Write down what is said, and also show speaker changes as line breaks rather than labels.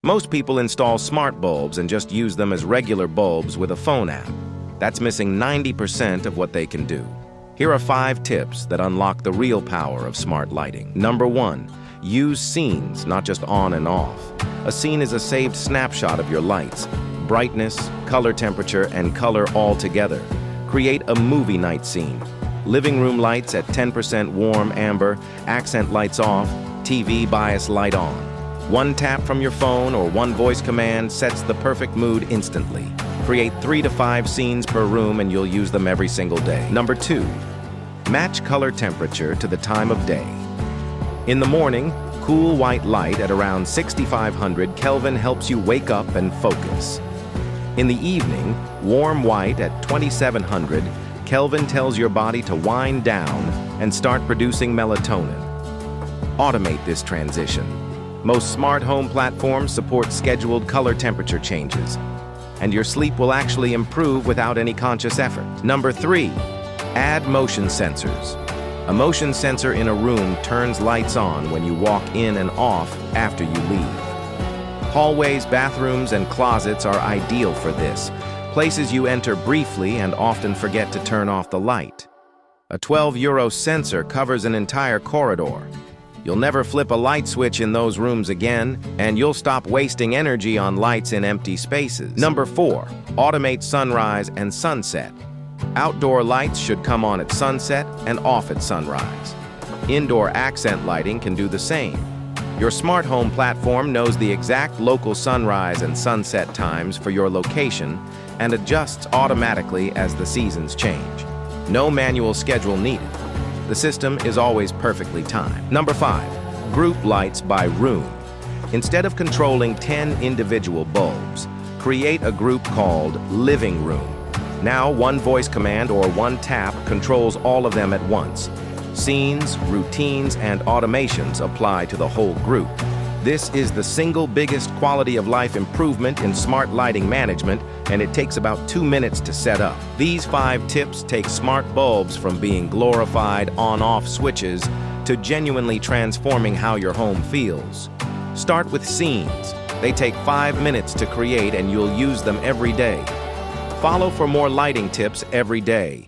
Most people install smart bulbs and just use them as regular bulbs with a phone app. That's missing 90% of what they can do. Here are 5 tips that unlock the real power of smart lighting. Number 1, use scenes, not just on and off. A scene is a saved snapshot of your lights, brightness, color temperature, and color all together. Create a movie night scene. Living room lights at 10% warm amber, accent lights off, TV bias light on. One tap from your phone or one voice command sets the perfect mood instantly. Create 3 to 5 scenes per room and you'll use them every single day. Number 2, match color temperature to the time of day. In the morning, cool white light at around 6500 Kelvin helps you wake up and focus. In the evening, warm white at 2700 Kelvin tells your body to wind down and start producing melatonin. Automate this transition. Most smart home platforms support scheduled color temperature changes, and your sleep will actually improve without any conscious effort. Number 3, add motion sensors. A motion sensor in a room turns lights on when you walk in and off after you leave. Hallways, bathrooms, and closets are ideal for this, places you enter briefly and often forget to turn off the light. A €12 sensor covers an entire corridor. You'll never flip a light switch in those rooms again, and you'll stop wasting energy on lights in empty spaces. Number 4, automate sunrise and sunset. Outdoor lights should come on at sunset and off at sunrise. Indoor accent lighting can do the same. Your smart home platform knows the exact local sunrise and sunset times for your location and adjusts automatically as the seasons change. No manual schedule needed. The system is always perfectly timed. Number 5, group lights by room. Instead of controlling 10 individual bulbs, create a group called living room. Now, one voice command or one tap controls all of them at once. Scenes, routines, and automations apply to the whole group. This is the single biggest quality of life improvement in smart lighting management, and it takes about 2 minutes to set up. These 5 tips take smart bulbs from being glorified on-off switches to genuinely transforming how your home feels. Start with scenes. They take 5 minutes to create and you'll use them every day. Follow for more lighting tips every day.